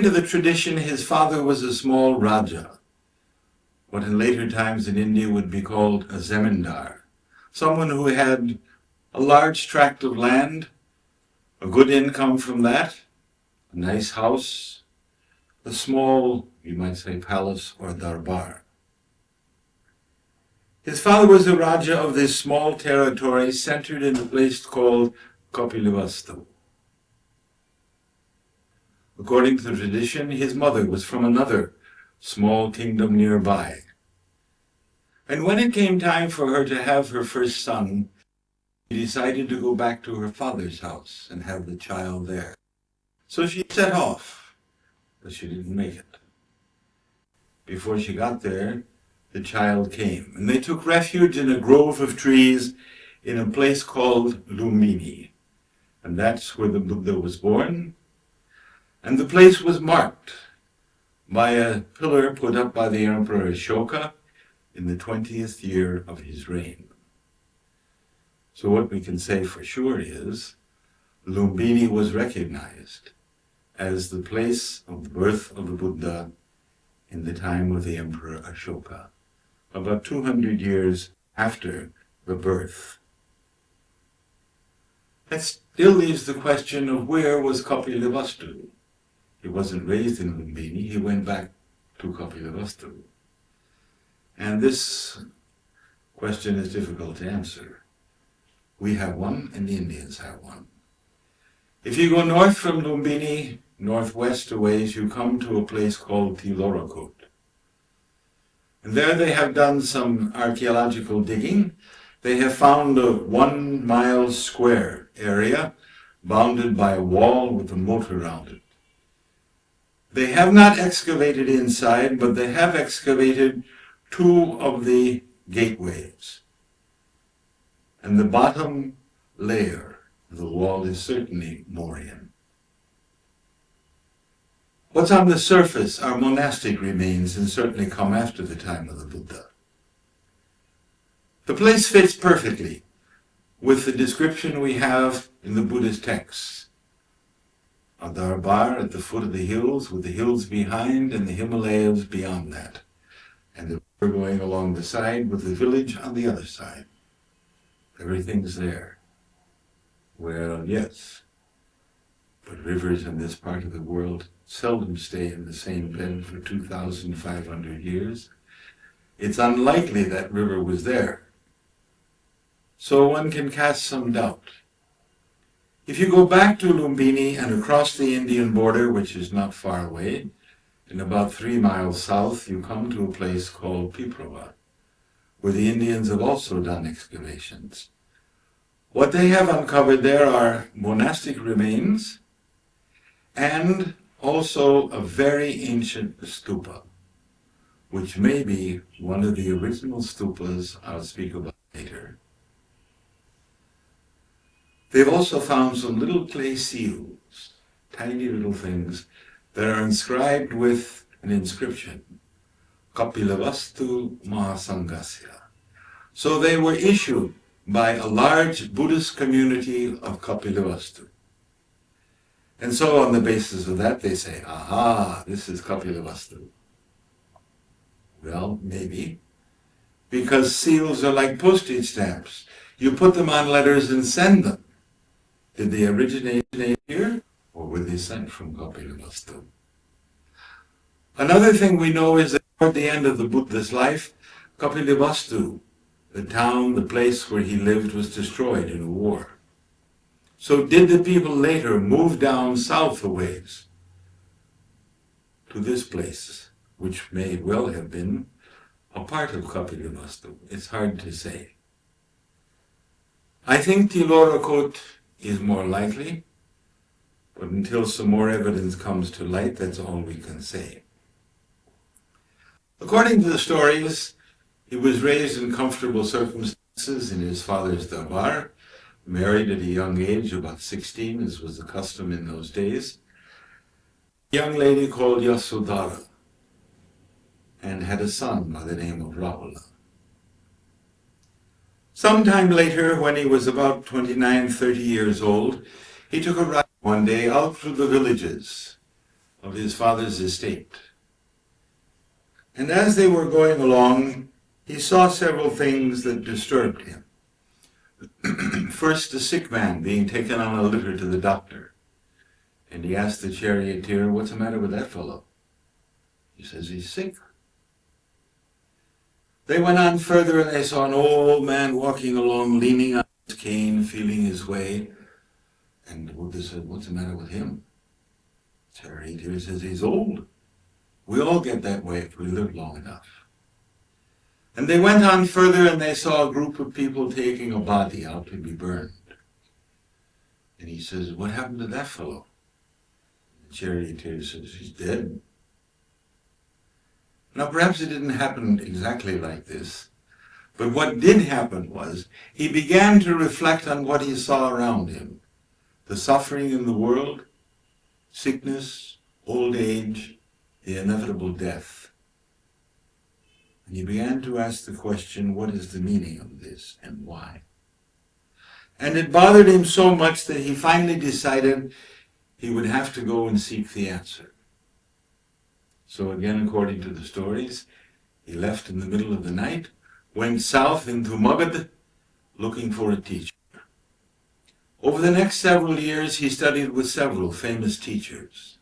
to the tradition, his father was a small Raja, what in later times in India would be called a zemindar, someone who had a large tract of land, a good income from that, a nice house, a small, you might say, palace or darbar. His father was a Raja of this small territory centered in a place called Kapilavastu. According to the tradition, his mother was from another small kingdom nearby. And when it came time for her to have her first son, she decided to go back to her father's house and have the child there. So she set off, but she didn't make it. Before she got there, the child came, and they took refuge in a grove of trees in a place called Lumbini. And that's where the Buddha was born. And the place was marked by a pillar put up by the Emperor Ashoka in the 20th year of his reign. So what we can say for sure is Lumbini was recognized as the place of the birth of the Buddha in the time of the Emperor Ashoka, about 200 years after the birth. That still leaves the question of where was Kapilavastu? He wasn't raised in Lumbini, he went back to Kapilavastu. And this question is difficult to answer. We have one, and the Indians have one. If you go north from Lumbini, northwest a ways, you come to a place called Tilorakot. And there they have done some archaeological digging. They have found a 1 mile square area bounded by a wall with a moat around it. They have not excavated inside, but they have excavated 2 of the gateways. And the bottom layer of the wall is certainly Mauryan. What's on the surface are monastic remains and certainly come after the time of the Buddha. The place fits perfectly with the description we have in the Buddhist texts. A darbar at the foot of the hills, with the hills behind and the Himalayas beyond that, and the river going along the side with the village on the other side. Everything's there. Well, yes, but rivers in this part of the world seldom stay in the same bed for 2,500 years. It's unlikely that river was there. So one can cast some doubt. If you go back to Lumbini and across the Indian border, which is not far away, in about 3 miles south, you come to a place called Piprava, where the Indians have also done excavations. What they have uncovered there are monastic remains and also a very ancient stupa, which may be one of the original stupas I'll speak about later. They've also found some little clay seals, tiny little things, that are inscribed with an inscription, Kapilavastu Mahasanghasya. So they were issued by a large Buddhist community of Kapilavastu. And so on the basis of that they say, aha, this is Kapilavastu. Well, maybe, because seals are like postage stamps. You put them on letters and send them. Did they originate here, or were they sent from Kapilavastu? Another thing we know is that toward the end of the Buddha's life, Kapilavastu, the town, the place where he lived, was destroyed in a war. So did the people later move down south a ways to this place, which may well have been a part of Kapilavastu? It's hard to say. I think Tilorakot is more likely, but until some more evidence comes to light, that's all we can say. According to the stories, he was raised in comfortable circumstances in his father's darbar, married at a young age, about 16, as was the custom in those days. A young lady called Yasodhara, and had a son by the name of Rahula. Sometime later, when he was about 29, 30 years old, he took a ride one day out through the villages of his father's estate. And as they were going along, he saw several things that disturbed him. First, a sick man being taken on a litter to the doctor. And he asked the charioteer, "What's the matter with that fellow?" He says, "He's sick." They went on further and they saw an old man walking along, leaning on his cane, feeling his way. And the Buddha said, "What's the matter with him?" The charioteer says, "He's old. We all get that way if we live long enough." And they went on further and they saw a group of people taking a body out to be burned. And he says, "What happened to that fellow?" The charioteer says, "He's dead." Now perhaps it didn't happen exactly like this, but what did happen was he began to reflect on what he saw around him. The suffering in the world, sickness, old age, the inevitable death. And he began to ask the question, what is the meaning of this and why? And it bothered him so much that he finally decided he would have to go and seek the answer. So again, according to the stories, he left in the middle of the night, went south into Magad, looking for a teacher. Over the next several years, he studied with several famous teachers.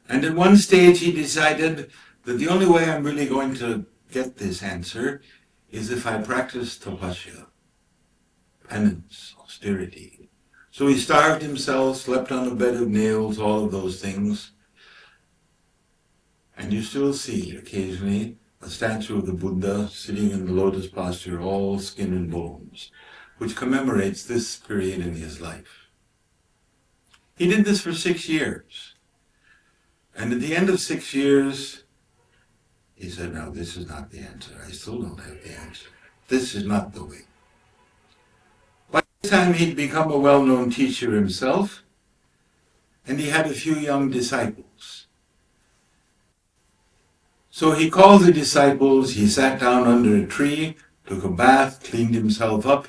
And at one stage, he decided that the only way I'm really going to get this answer is if I practice tapasya, penance, austerity. So he starved himself, slept on a bed of nails, all of those things. And you still see occasionally a statue of the Buddha sitting in the lotus posture, all skin and bones, which commemorates this period in his life. He did this for 6 years. And at the end of 6 years, he said, "No, this is not the answer. I still don't have the answer. This is not the way." By this time, he'd become a well-known teacher himself, and he had a few young disciples. So he called the disciples, he sat down under a tree, took a bath, cleaned himself up,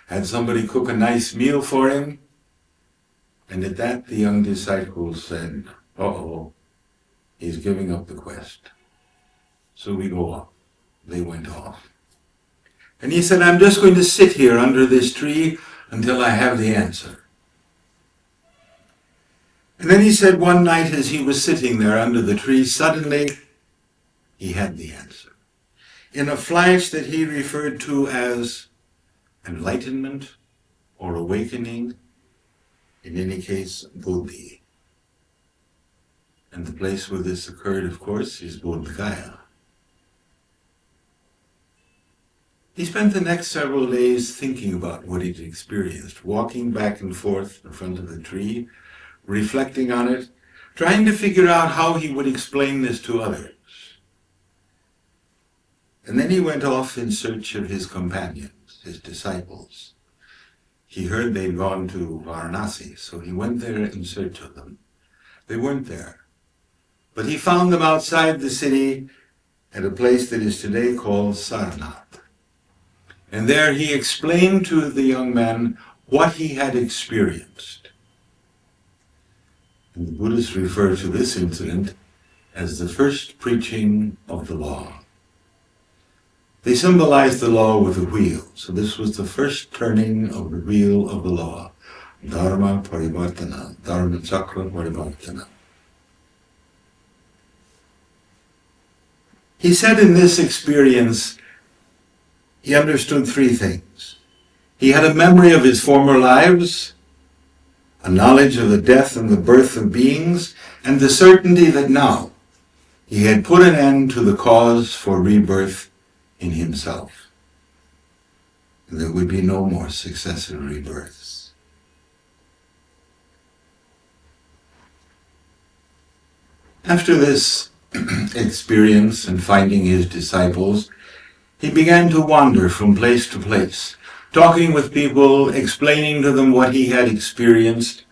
had somebody cook a nice meal for him, and at that the young disciples said, "Uh-oh, he's giving up the quest." So we go off. They went off. And he said, "I'm just going to sit here under this tree until I have the answer." And then he said one night as he was sitting there under the tree, suddenly he had the answer. In a flash that he referred to as enlightenment or awakening, in any case, Buddhi. And the place where this occurred, of course, is Bodh Gaya. He spent the next several days thinking about what he'd experienced, walking back and forth in front of the tree, reflecting on it, trying to figure out how he would explain this to others. And then he went off in search of his companions, his disciples. He heard they'd gone to Varanasi, so he went there in search of them. They weren't there. But he found them outside the city at a place that is today called Sarnath. And there he explained to the young man what he had experienced. And the Buddhists refer to this incident as the first preaching of the law. They symbolized the law with a wheel. So this was the first turning of the wheel of the law. Dharma Parivartana, Dharma Chakra Parivartana. He said in this experience, he understood 3 things. He had a memory of his former lives, a knowledge of the death and the birth of beings, and the certainty that now he had put an end to the cause for rebirth in himself. And there would be no more successive rebirths. After this experience and finding his disciples, he began to wander from place to place, talking with people, explaining to them what he had experienced.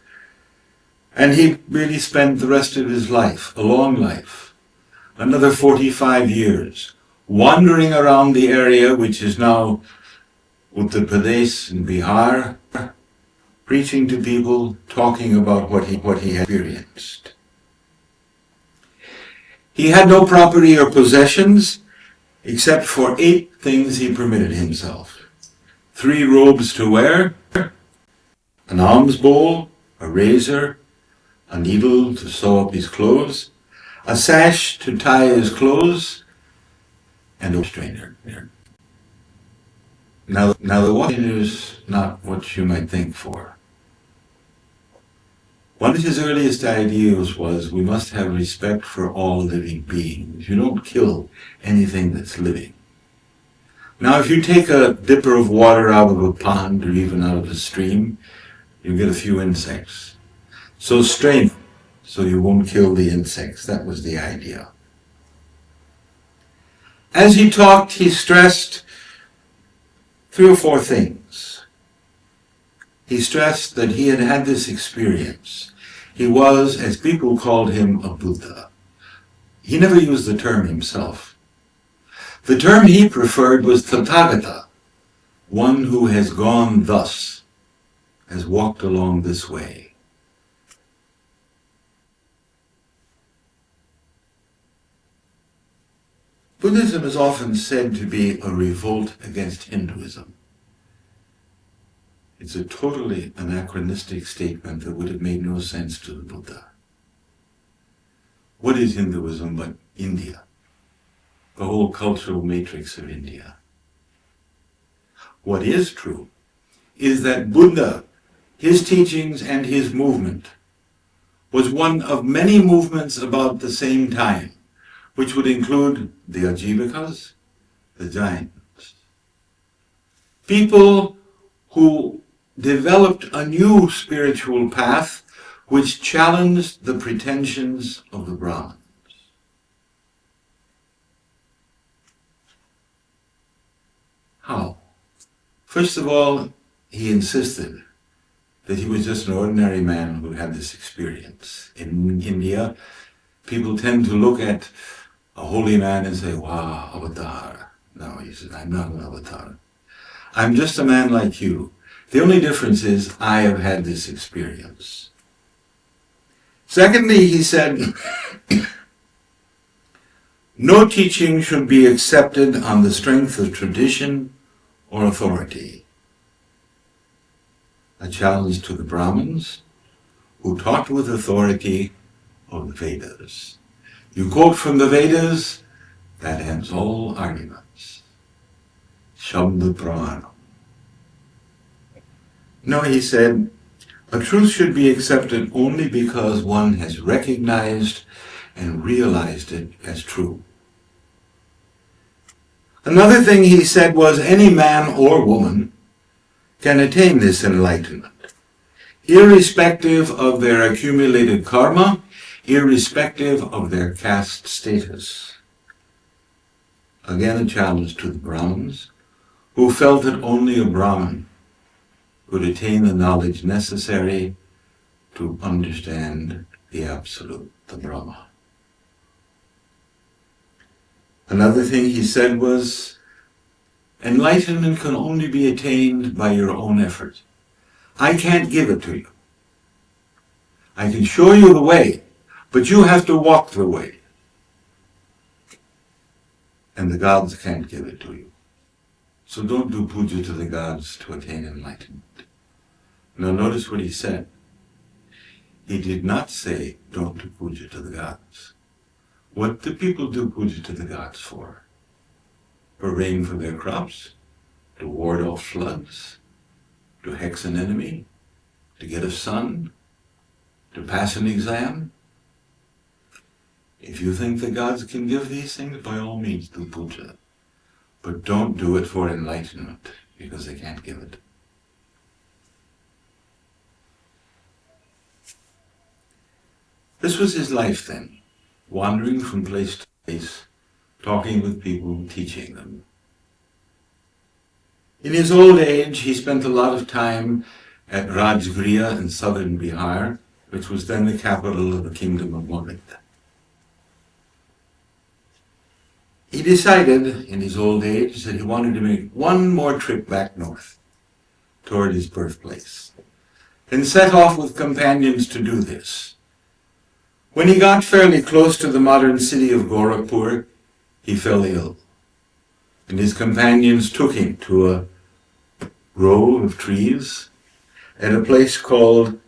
And he really spent the rest of his life, a long life, another 45 years, wandering around the area which is now Uttar Pradesh and Bihar, preaching to people, talking about what he had experienced. He had no property or possessions except for 8 things he permitted himself. 3 robes to wear, an alms bowl, a razor, a needle to sew up his clothes, a sash to tie his clothes, and a strainer. Now the washing is not what you might think for. One of his earliest ideals was we must have respect for all living beings. You don't kill anything that's living. Now if you take a dipper of water out of a pond or even out of a stream, you get a few insects. So strain it so you won't kill the insects. That was the idea. As he talked, he stressed 3 or 4 things. He stressed that he had had this experience. He was, as people called him, a Buddha. He never used the term himself. The term he preferred was Tathagata, one who has gone thus, has walked along this way. Buddhism is often said to be a revolt against Hinduism. It's a totally anachronistic statement that would have made no sense to the Buddha. What is Hinduism but India? The whole cultural matrix of India. What is true is that Buddha, his teachings and his movement, was one of many movements about the same time, which would include the Ajivikas, the Jains. People who developed a new spiritual path which challenged the pretensions of the Brahmins. How? First of all, he insisted that he was just an ordinary man who had this experience. In India, people tend to look at a holy man and say, wow, avatar. No, he said, I'm not an avatar. I'm just a man like you. The only difference is I have had this experience. Secondly, he said, no teaching should be accepted on the strength of tradition or authority. A challenge to the Brahmins, who taught with authority of the Vedas. You quote from the Vedas, that ends all arguments. Shabda Pramana. No, he said, a truth should be accepted only because one has recognized and realized it as true. Another thing he said was any man or woman can attain this enlightenment, irrespective of their accumulated karma, irrespective of their caste status. Again, a challenge to the Brahmins, who felt that only a Brahmin could attain the knowledge necessary to understand the Absolute, the Brahma. Another thing he said was, enlightenment can only be attained by your own effort. I can't give it to you. I can show you the way, but you have to walk the way. And the gods can't give it to you. So don't do puja to the gods to attain enlightenment. Now notice what he said. He did not say, don't do puja to the gods. What do people do puja to the gods for? For rain for their crops? To ward off floods? To hex an enemy? To get a son? To pass an exam? If you think the gods can give these things, by all means do puja. But don't do it for enlightenment, because they can't give it. This was his life then, wandering from place to place, talking with people, teaching them. In his old age, he spent a lot of time at Rajgriha in southern Bihar, which was then the capital of the kingdom of Magad. He decided in his old age that he wanted to make one more trip back north toward his birthplace and set off with companions to do this. When he got fairly close to the modern city of Gorakhpur, he fell ill, and his companions took him to a row of trees at a place called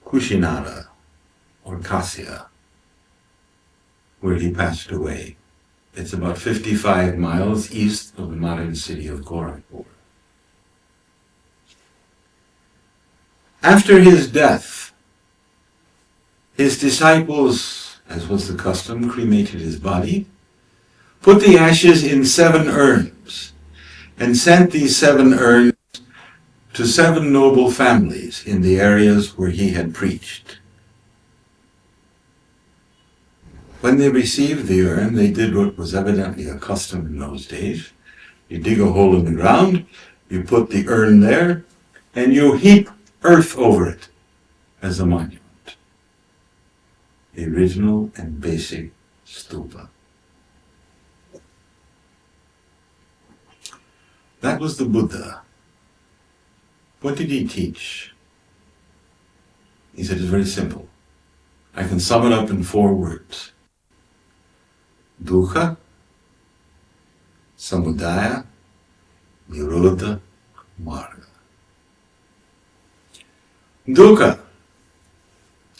Kushinara, or Kasya, where he passed away. It's about 55 miles east of the modern city of Gorakhpur. After his death, his disciples, as was the custom, cremated his body, put the ashes in 7 urns, and sent these 7 urns to 7 noble families in the areas where he had preached. When they received the urn, they did what was evidently a custom in those days. You dig a hole in the ground, you put the urn there, and you heap earth over it as a monument. The original and basic stupa. That was the Buddha. What did he teach? He said it's very simple. I can sum it up in 4 words. Dukkha, Samudaya, Nirodha, Marga. Dukkha,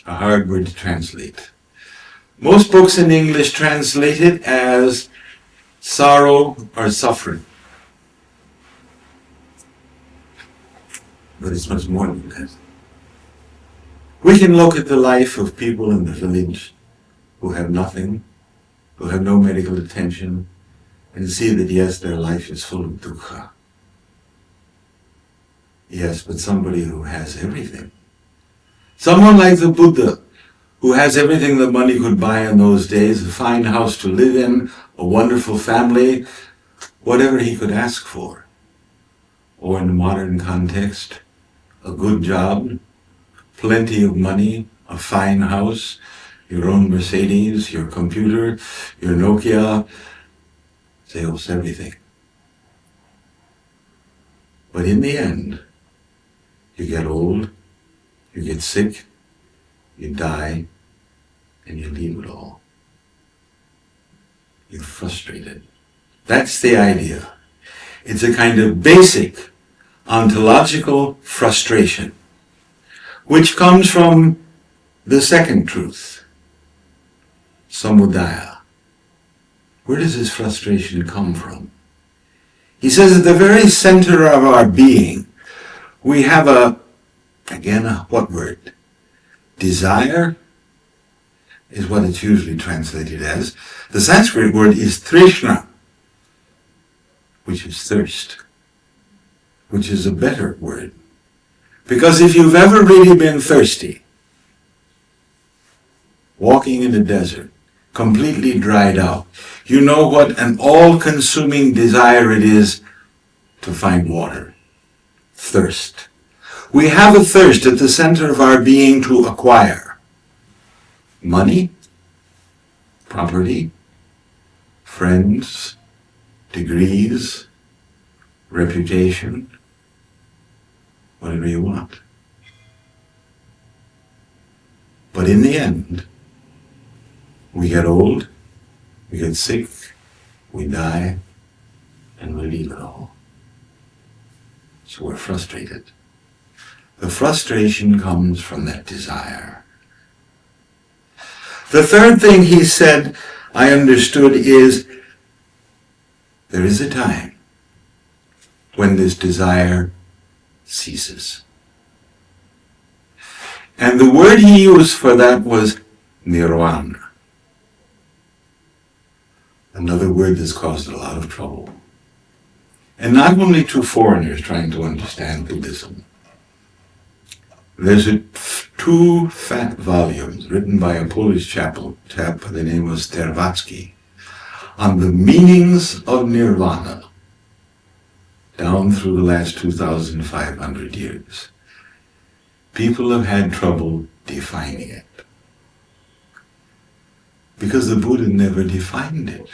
a hard word to translate. Most books in English translate it as sorrow or suffering. But it's much more than that. We can look at the life of people in the village who have nothing, who have no medical attention, and see that yes, their life is full of dukkha. Yes, but somebody who has everything. Someone like the Buddha, who has everything that money could buy in those days, a fine house to live in, a wonderful family, whatever he could ask for. Or in the modern context, a good job, plenty of money, a fine house, your own Mercedes, your computer, your Nokia, sales, everything. But in the end, you get old, you get sick, you die, and you leave it all. You're frustrated. That's the idea. It's a kind of basic ontological frustration, which comes from the second truth, samudaya. Where does this frustration come from? He says at the very center of our being, we have what word? Desire is what it's usually translated as. The Sanskrit word is trishna, which is thirst, which is a better word. Because if you've ever really been thirsty, walking in the desert, completely dried out, you know what an all-consuming desire it is to find water. Thirst. We have a thirst at the center of our being to acquire money, property, friends, degrees, reputation, whatever you want. But in the end, we get old, we get sick, we die, and we leave it all. So we're frustrated. The frustration comes from that desire. The third thing he said, I understood, is there is a time when this desire ceases. And the word he used for that was nirvana. Another word that's caused a lot of trouble. And not only to foreigners trying to understand Buddhism. There's 2 fat volumes written by a Polish chap by the name of Sterwacki on the meanings of nirvana down through the last 2,500 years. People have had trouble defining it. Because the Buddha never defined it.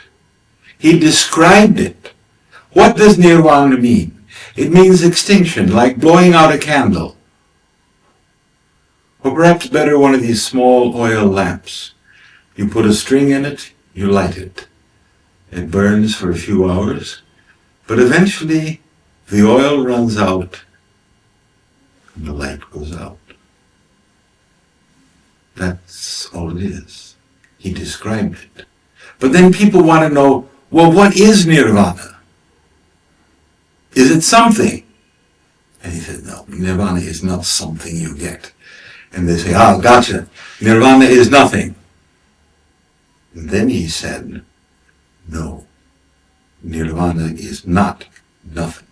He described it. What does nirvana mean? It means extinction, like blowing out a candle. Or perhaps better, one of these small oil lamps. You put a string in it, you light it. It burns for a few hours, but eventually the oil runs out and the light goes out. That's all it is. He described it. But then people want to know, well, what is nirvana? Is it something? And he said, no, nirvana is not something you get. And they say, gotcha, nirvana is nothing. And then he said, no, nirvana is not nothing.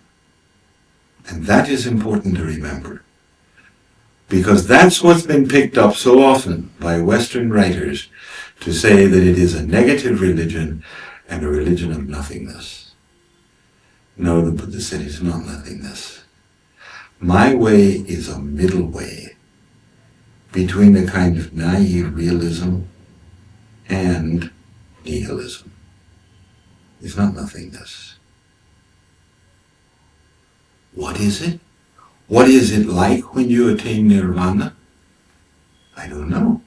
And that is important to remember, because that's what's been picked up so often by Western writers to say that it is a negative religion and a religion of nothingness. No, the Buddha said it's not nothingness. My way is a middle way between a kind of naive realism and nihilism. It's not nothingness. What is it? What is it like when you attain nirvana? I don't know.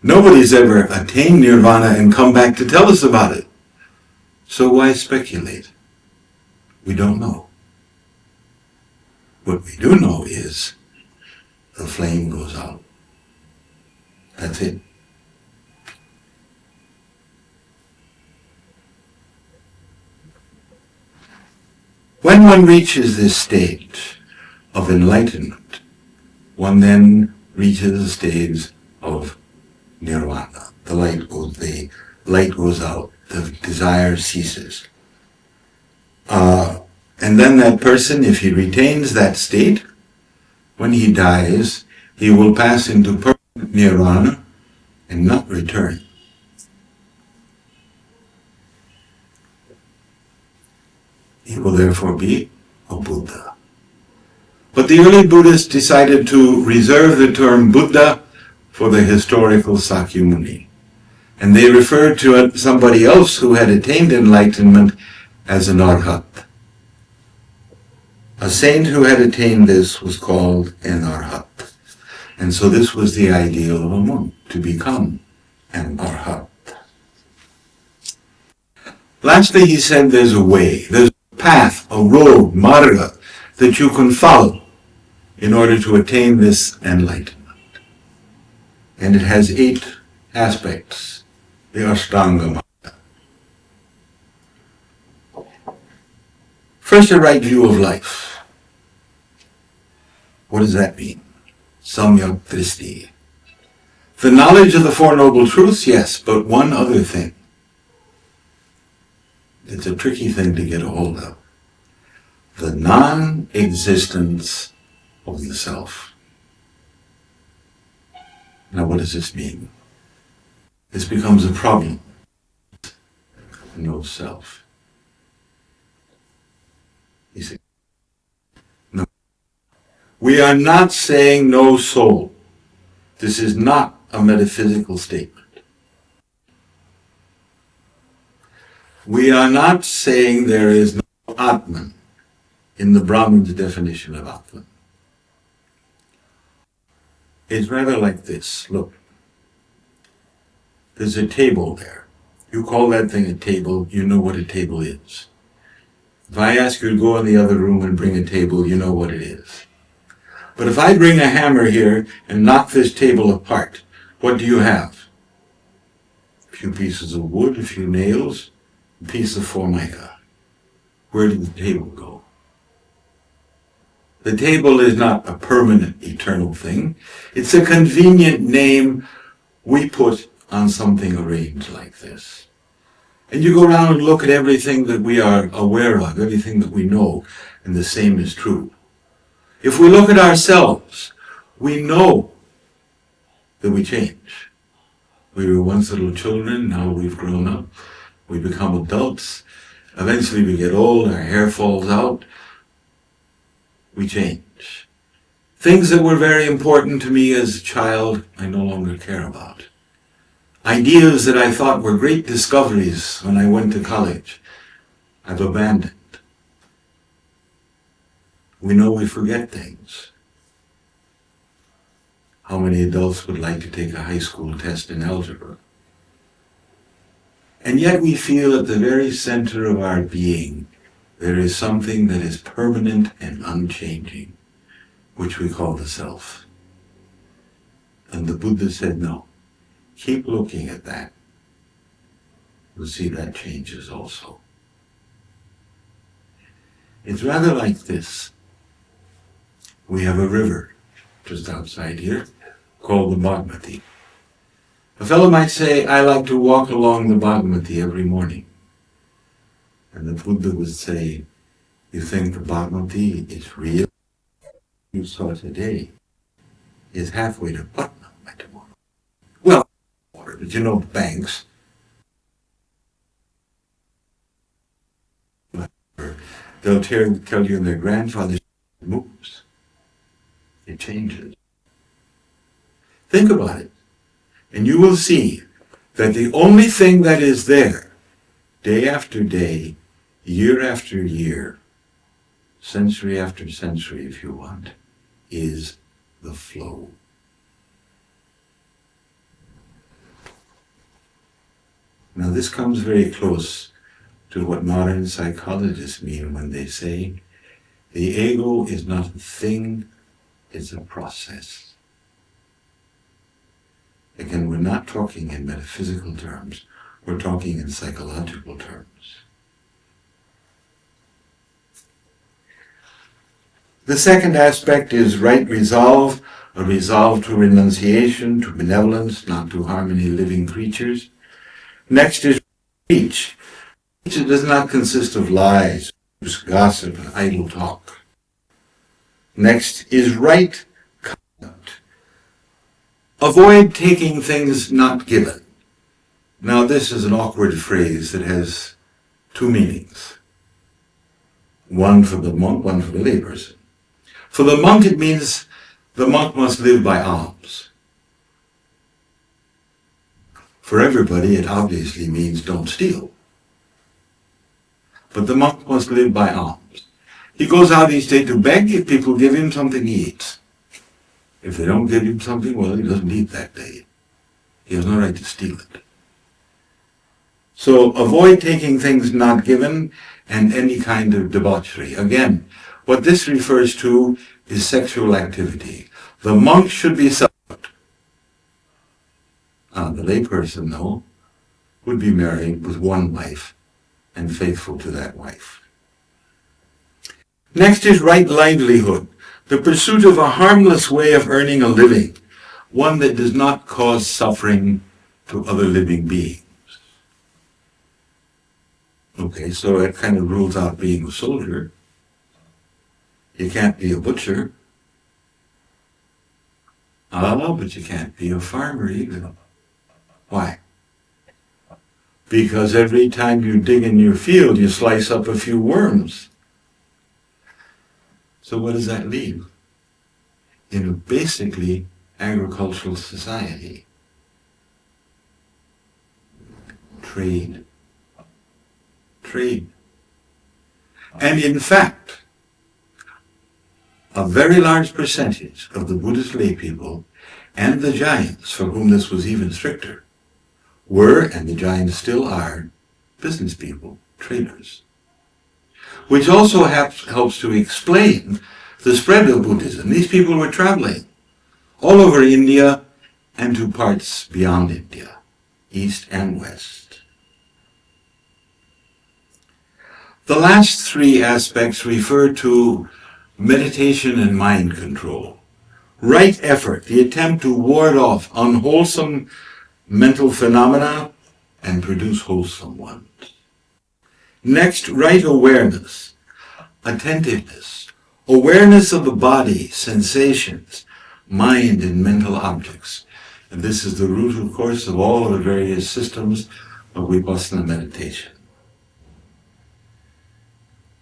Nobody's ever attained nirvana and come back to tell us about it. So why speculate? We don't know. What we do know is the flame goes out. That's it. When one reaches this stage of enlightenment, one then reaches a stage of nirvana. The light goes out, the desire ceases. And then that person, if he retains that state, when he dies, he will pass into permanent nirvana and not return. He will therefore be a Buddha. But the early Buddhists decided to reserve the term Buddha for the historical Sakyamuni. And they referred to somebody else who had attained enlightenment as an Arhat. A saint who had attained this was called an Arhat. And so this was the ideal of a monk, to become an Arhat. Lastly, he said there's a way, there's a path, a road, marga, that you can follow in order to attain this enlightenment. And it has 8 aspects, the Ashtanga Marga. First, a right view of life. What does that mean? Samyak Dristi. The knowledge of the Four Noble Truths, yes, but one other thing. It's a tricky thing to get a hold of. The non-existence of the self. Now what does this mean? This becomes a problem. No self. You see? No. We are not saying no soul. This is not a metaphysical statement. We are not saying there is no Atman in the Brahman's definition of Atman. It's rather like this. Look, there's a table there. You call that thing a table, you know what a table is. If I ask you to go in the other room and bring a table, you know what it is. But if I bring a hammer here and knock this table apart, what do you have? A few pieces of wood, a few nails, a piece of formica. Where did the table go? The table is not a permanent, eternal thing. It's a convenient name we put on something arranged like this. And you go around and look at everything that we are aware of, everything that we know, and the same is true. If we look at ourselves, we know that we change. We were once little children, now we've grown up. We become adults. Eventually we get old, our hair falls out. We change. Things that were very important to me as a child, I no longer care about. Ideas that I thought were great discoveries when I went to college, I've abandoned. We know we forget things. How many adults would like to take a high school test in algebra? And yet we feel at the very center of our being there is something that is permanent and unchanging, which we call the self. And the Buddha said, no, keep looking at that. You'll see that changes also. It's rather like this. We have a river just outside here called the Bhagmati. A fellow might say, I like to walk along the Bhagmati every morning. And the Buddha would say, you think the Bhagmati is real? You saw today is halfway to Putnam by tomorrow. Well, but you know banks. They'll tell you their grandfather moves. It changes. Think about it. And you will see that the only thing that is there, day after day, year after year, century after century, if you want, is the flow. Now this comes very close to what modern psychologists mean when they say the ego is not a thing, it's a process. Again, we're not talking in metaphysical terms, we're talking in psychological terms. The second aspect is right resolve, a resolve to renunciation, to benevolence, not to harm any living creatures. Next is speech. Speech does not consist of lies, gossip, and idle talk. Next is right conduct. Avoid taking things not given. Now this is an awkward phrase that has two meanings. One for the monk, one for the layperson. For the monk it means the monk must live by alms. For everybody it obviously means don't steal. But the monk must live by alms. He goes out each day to beg. If people give him something, he eats. If they don't give him something, well, he doesn't eat that day. He has no right to steal it. So avoid taking things not given and any kind of debauchery. Again, what this refers to is sexual activity. The monk should be celibate. The layperson, though, would be married with one wife and faithful to that wife. Next is right livelihood, the pursuit of a harmless way of earning a living, one that does not cause suffering to other living beings. Okay, so it kind of rules out being a soldier. You can't be a butcher. But you can't be a farmer either. Why? Because every time you dig in your field, you slice up a few worms. So what does that leave? In a basically agricultural society. Trade. Trade. And in fact, a very large percentage of the Buddhist lay people and the giants, for whom this was even stricter, were, and the giants still are, business people, traders. Which also helps to explain the spread of Buddhism. These people were traveling all over India and to parts beyond India, east and west. The last three aspects refer to meditation and mind control. Right effort, the attempt to ward off unwholesome mental phenomena and produce wholesome ones. Next, right awareness, attentiveness, awareness of the body, sensations, mind, and mental objects. And this is the root, of course, of all of the various systems of Vipassana meditation.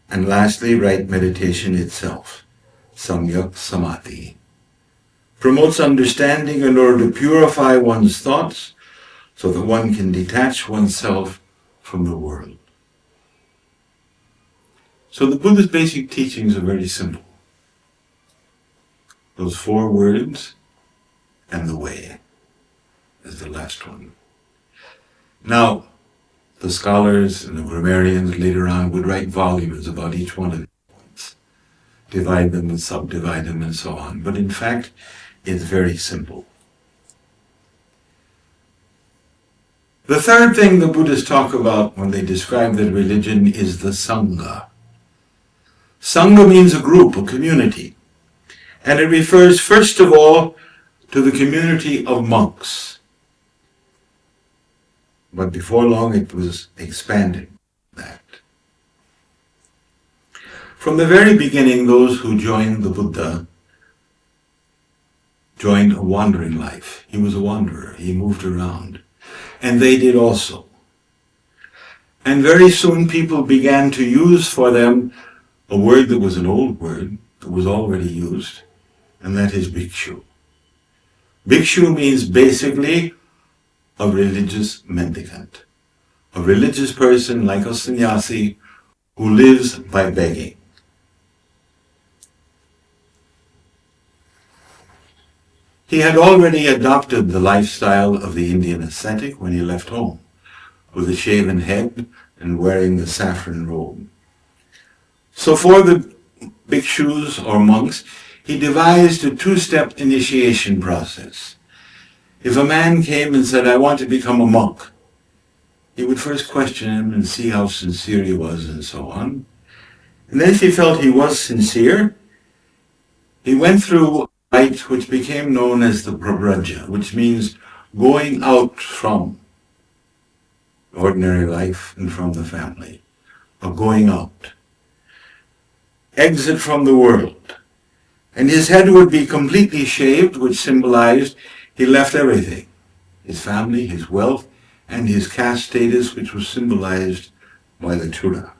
And lastly, right meditation itself, samyak samadhi, promotes understanding in order to purify one's thoughts so that one can detach oneself from the world. So the Buddha's basic teachings are very simple. Those 4 words and the way is the last one. Now, The scholars and the grammarians later on would write volumes about each one of these, divide them and subdivide them and so on. But in fact, it's very simple. The third thing the Buddhists talk about when they describe their religion is the Sangha. Sangha means a group, a community. And it refers first of all to the community of monks. But before long it was expanded that. From the very beginning, those who joined the Buddha joined a wandering life. He was a wanderer. He moved around. And they did also. And very soon people began to use for them a word that was an old word, that was already used, and that is bhikshu. Bhikshu means basically a religious mendicant, a religious person like a sannyasi who lives by begging. He had already adopted the lifestyle of the Indian ascetic when he left home, with a shaven head and wearing the saffron robe. So for the bhikshus or monks, he devised a two-step initiation process. If a man came and said, "I want to become a monk," he would first question him and see how sincere he was and so on. And then if he felt he was sincere, he went through a rite which became known as the prabraja, which means going out from ordinary life and from the family, or going out. Exit from the world. And his head would be completely shaved, which symbolized he left everything, his family, his wealth, and his caste status, which was symbolized by the chura.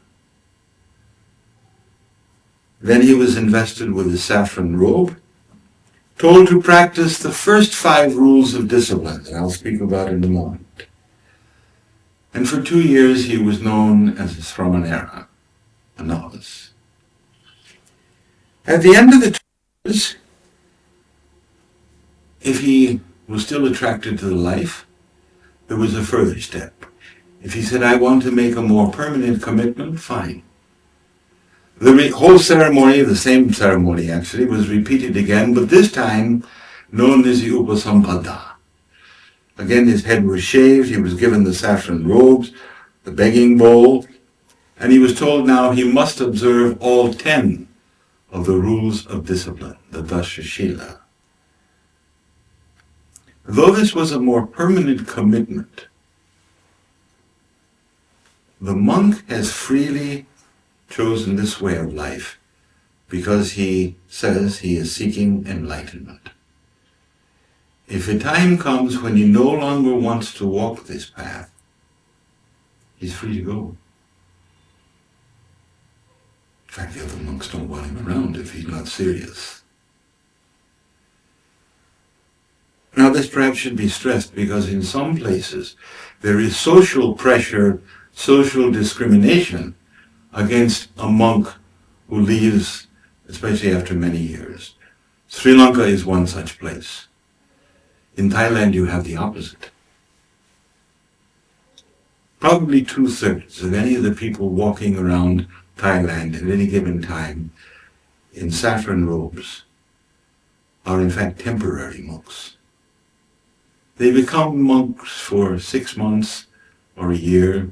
Then he was invested with a saffron robe, told to practice the first 5 rules of discipline that I'll speak about in a moment. And for 2 years he was known as a sramanera, a novice. At the end of the 2 years, if he was still attracted to the life, there was a further step. If he said, "I want to make a more permanent commitment," fine. The whole ceremony, the same ceremony actually, was repeated again, but this time known as the Upasampada. Again, his head was shaved, he was given the saffron robes, the begging bowl, and he was told now he must observe all 10 of the rules of discipline, the Dashashila. Though this was a more permanent commitment, the monk has freely chosen this way of life because he says he is seeking enlightenment. If a time comes when he no longer wants to walk this path, he's free to go. In fact, the other monks don't want him around if he's not serious. Now this perhaps should be stressed because in some places there is social pressure, social discrimination against a monk who leaves, especially after many years. Sri Lanka is one such place. In Thailand you have the opposite. Probably 2/3 of any of the people walking around Thailand at any given time in saffron robes are in fact temporary monks. They become monks for 6 months or a year,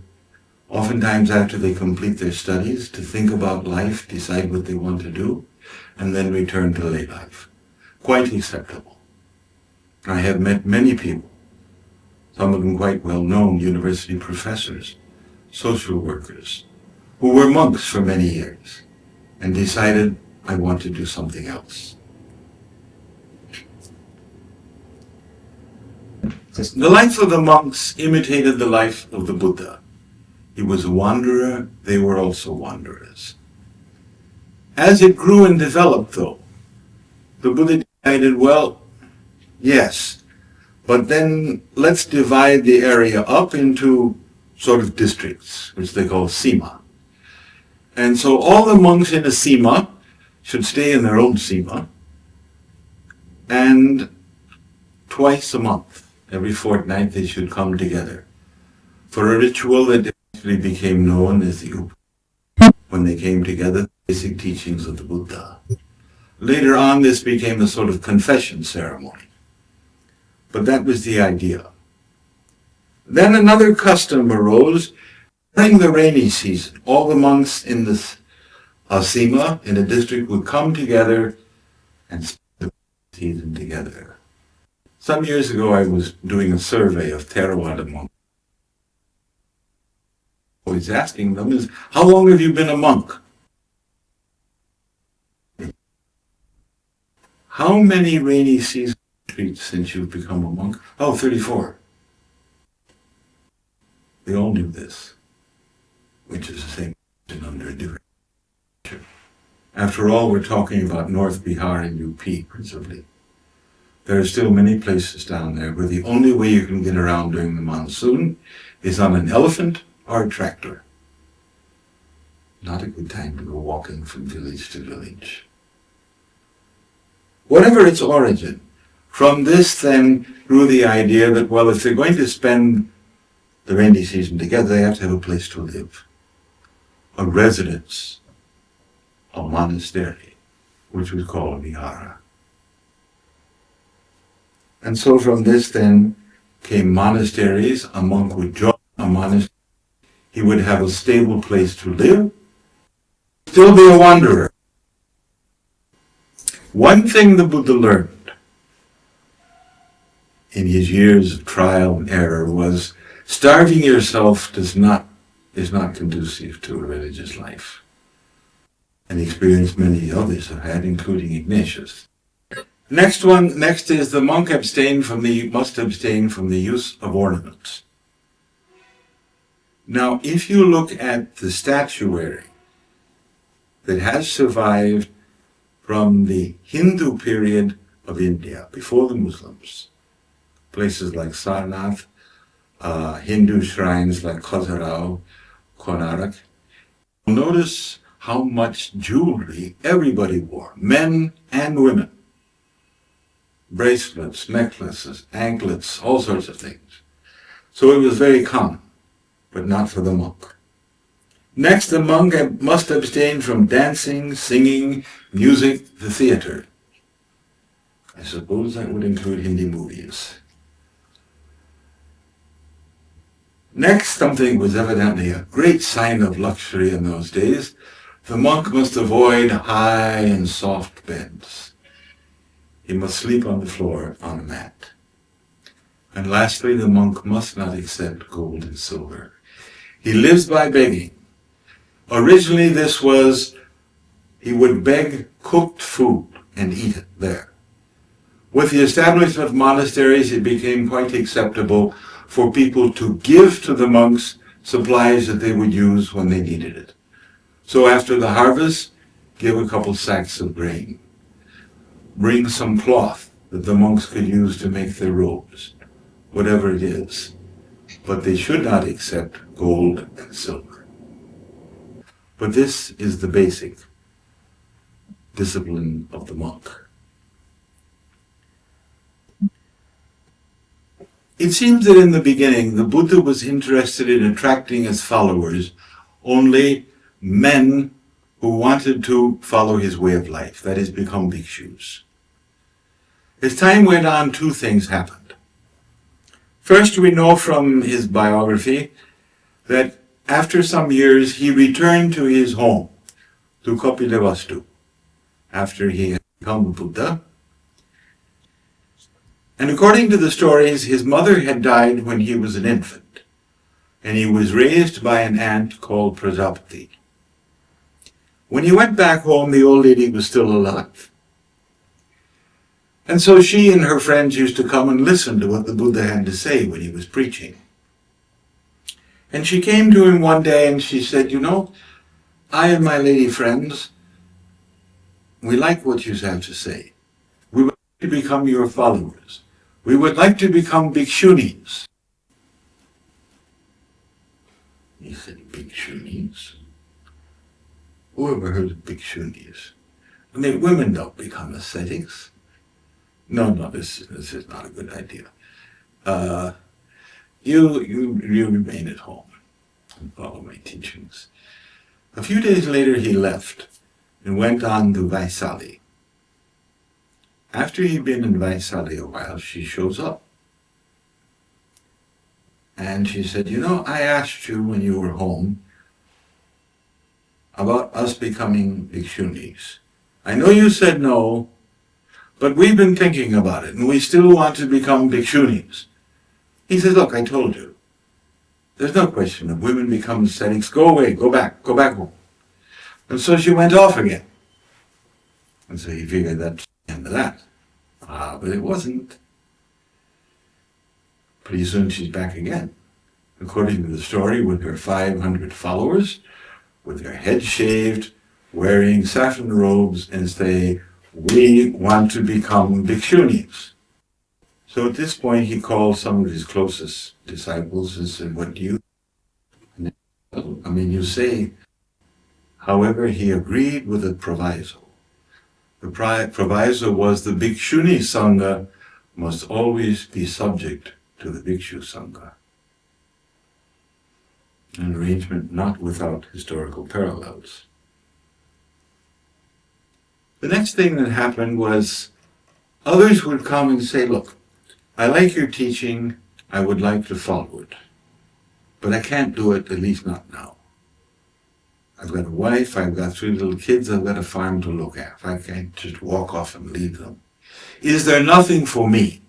oftentimes after they complete their studies, to think about life, decide what they want to do, and then return to lay life. Quite acceptable. I have met many people, some of them quite well-known university professors, social workers, who were monks for many years and decided, "I want to do something else." The life of the monks imitated the life of the Buddha. He was a wanderer, they were also wanderers. As it grew and developed, though, the Buddha decided, well, yes, but then let's divide the area up into sort of districts, which they call sima. And so all the monks in a sima should stay in their own sima, and twice a month, every fortnight, they should come together for a ritual that eventually became known as the Upa, when they came together, the basic teachings of the Buddha. Later on, this became a sort of confession ceremony. But that was the idea. Then another custom arose. During the rainy season, all the monks in the Asima, in a district, would come together and spend the season together. Some years ago, I was doing a survey of Theravada monks. What I was asking them is, how long have you been a monk? How many rainy season retreats since you've become a monk? Oh, 34. They all knew this, which is the same under a different picture. After all, we're talking about North Bihar and UP, principally. There are still many places down there where the only way you can get around during the monsoon is on an elephant or a tractor. Not a good time to go walking from village to village. Whatever its origin, from this then grew the idea that, well, if they're going to spend the rainy season together, they have to have a place to live, a residence, a monastery, which was called vihara. And so from this then came monasteries. A monk would join a monastery. He would have a stable place to live, still be a wanderer. One thing the Buddha learned in his years of trial and error was starving yourself is not conducive to a religious life. An experience many others have had, including Ignatius. Next is the monk must abstain from the use of ornaments. Now, if you look at the statuary that has survived from the Hindu period of India, before the Muslims, places like Sarnath, Hindu shrines like Khajuraho, Konark, notice how much jewelry everybody wore, men and women. Bracelets, necklaces, anklets, all sorts of things. So it was very common, but not for the monk. Next, the monk must abstain from dancing, singing, music, the theater. I suppose that would include Hindi movies. Next, something was evidently a great sign of luxury in those days. The monk must avoid high and soft beds. He must sleep on the floor on a mat. And lastly, the monk must not accept gold and silver. He lives by begging. Originally, he would beg cooked food and eat it there. With the establishment of monasteries, it became quite acceptable for people to give to the monks supplies that they would use when they needed it. So after the harvest, give a couple sacks of grain. Bring some cloth that the monks could use to make their robes, whatever it is. But they should not accept gold and silver. But this is the basic discipline of the monk. It seems that in the beginning, the Buddha was interested in attracting as followers only men who wanted to follow his way of life, that is, become bhikshus. As time went on, two things happened. First, we know from his biography that after some years, he returned to his home, to Kapilavastu, after he had become a Buddha. And according to the stories, his mother had died when he was an infant, and he was raised by an aunt called Prajapati. When he went back home, the old lady was still alive. And so she and her friends used to come and listen to what the Buddha had to say when he was preaching. And she came to him one day and she said, "You know, I and my lady friends, we like what you have to say. We would like to become your followers. We would like to become bhikshunis." He said, "Bhikshunis? Who ever heard of bhikshunis? I mean, women don't become ascetics." No, this is not a good idea. You remain at home. and follow my teachings. A few days later he left and went on to Vaisali. After he'd been in Vaisali a while, she shows up. And she said, you know, I asked you when you were home about us becoming bhikshunis. I know you said no, but we've been thinking about it, and we still want to become bhikshunis. He says, look, I told you. There's no question of women become ascetics. Go away, go back home. And so she went off again. And so he figured that's the end of that. But it wasn't. Pretty soon she's back again. According to the story, with her 500 followers, with her head shaved, wearing saffron robes, and say, we want to become bhikshunis. So at this point he called some of his closest disciples and said, what do you think? I mean, you say, however, he agreed with a proviso. The proviso was the bhikshuni sangha must always be subject to the bhikshu sangha. An arrangement not without historical parallels. The next thing that happened was others would come and say, look, I like your teaching, I would like to follow it, but I can't do it, at least not now. I've got a wife, I've got 3 little kids, I've got a farm to look after. I can't just walk off and leave them. Is there nothing for me?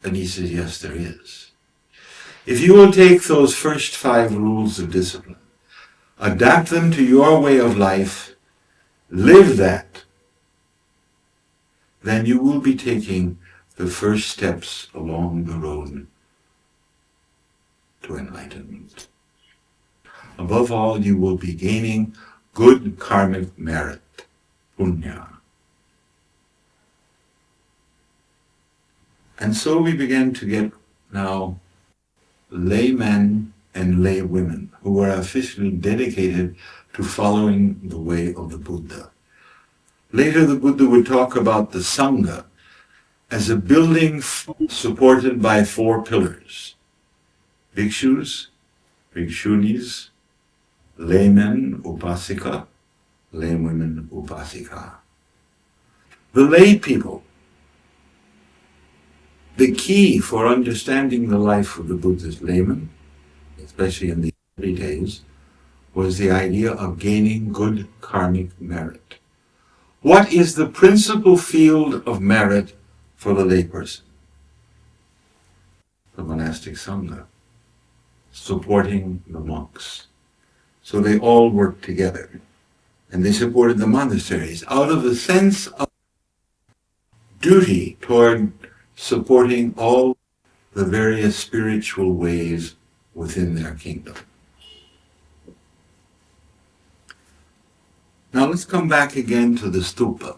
And he says, yes, there is. If you will take those first 5 rules of discipline, adapt them to your way of life, live that, then you will be taking the first steps along the road to enlightenment. Above all, you will be gaining good karmic merit, punya. And so we began to get now laymen and lay women who were officially dedicated to following the way of the Buddha. Later the Buddha would talk about the Sangha as a building supported by 4 pillars. Bhikshus, bhikshunis, laymen, upasika, laywomen, upasika. The lay people, the key for understanding the life of the Buddha's layman, especially in the early days, was the idea of gaining good karmic merit. What is the principal field of merit for the layperson? The monastic sangha, supporting the monks. So they all worked together, and they supported the monasteries out of a sense of duty toward supporting all the various spiritual ways within their kingdom. Now let's come back again to the stupa.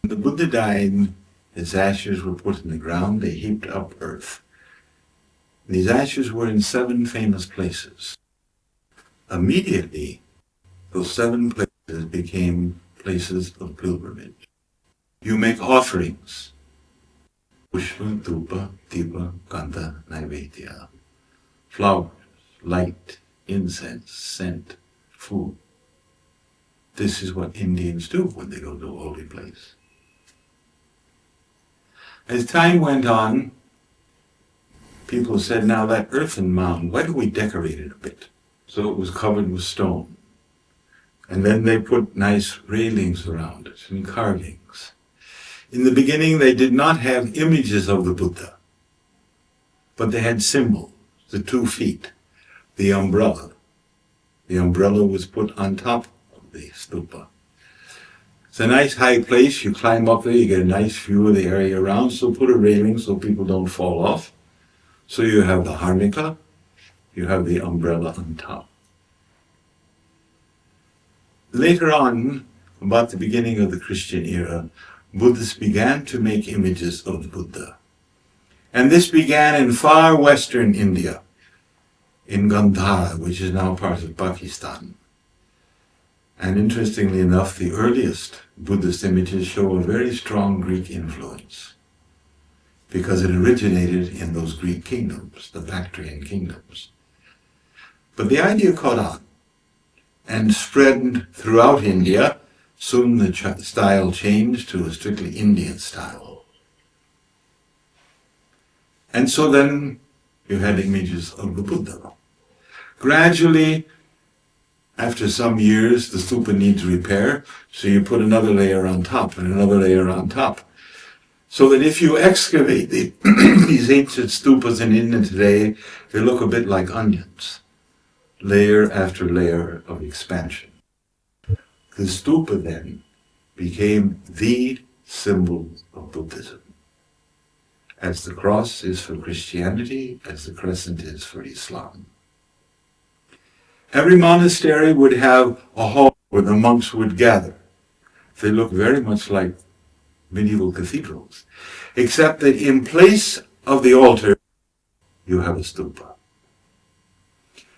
When the Buddha died, his ashes were put in the ground, they heaped up earth. These ashes were in 7 famous places. Immediately, those 7 places became places of pilgrimage. You make offerings. Pushpa, Dhupa, Deepa, Gandha, Naivedya. Flowers, light, incense, scent, food. This is what Indians do when they go to a holy place. As time went on, people said, now that earthen mound, why don't we decorate it a bit? So it was covered with stone. And then they put nice railings around it and carvings. In the beginning, they did not have images of the Buddha, but they had symbols, the 2 feet, the umbrella. The umbrella was put on top of the stupa. It's a nice high place. You climb up there, you get a nice view of the area around, so put a railing so people don't fall off. So you have the harmika, you have the umbrella on top. Later on, about the beginning of the Christian era, Buddhists began to make images of the Buddha. And this began in far western India, in Gandhara, which is now part of Pakistan. And interestingly enough, the earliest Buddhist images show a very strong Greek influence, because it originated in those Greek kingdoms, the Bactrian kingdoms. But the idea caught on and spread throughout India. Soon the style changed to a strictly Indian style. And so then you had images of the Buddha. Gradually, after some years, the stupa needs repair, so you put another layer on top and another layer on top. So that if you excavate these ancient stupas in India today, they look a bit like onions, layer after layer of expansion. The stupa then became the symbol of Buddhism, as the cross is for Christianity, as the crescent is for Islam. Every monastery would have a hall where the monks would gather. They look very much like medieval cathedrals, except that in place of the altar, you have a stupa.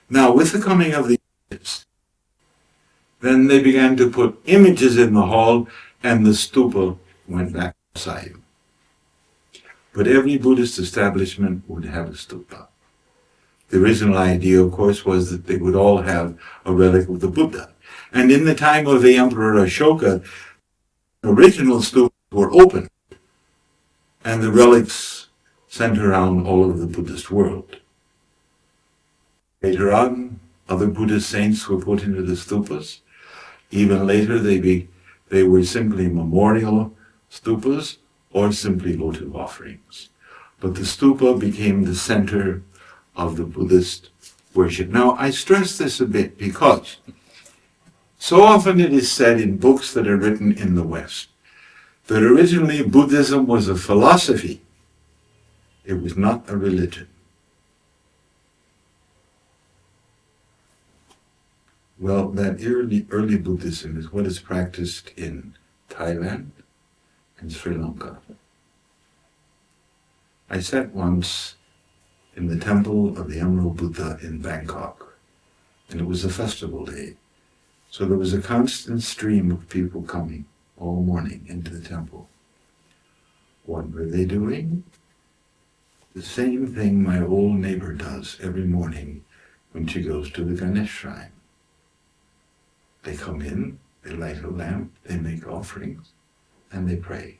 Now, with the coming of the Jesuits, then they began to put images in the hall, and the stupa went back outside. But every Buddhist establishment would have a stupa. The original idea, of course, was that they would all have a relic of the Buddha. And in the time of the Emperor Ashoka, original stupas were open, and the relics sent around all over the Buddhist world. Later on, other Buddhist saints were put into the stupas. Even later, they were simply memorial stupas or simply votive offerings. But the stupa became the center of the Buddhist worship. Now, I stress this a bit because so often it is said in books that are written in the West that originally Buddhism was a philosophy. It was not a religion. Well, that early Buddhism is what is practiced in Thailand and Sri Lanka. I sat once in the temple of the Emerald Buddha in Bangkok, and it was a festival day. So there was a constant stream of people coming all morning into the temple. What were they doing? The same thing my old neighbor does every morning when she goes to the Ganesh shrine. They come in, they light a lamp, they make offerings, and they pray.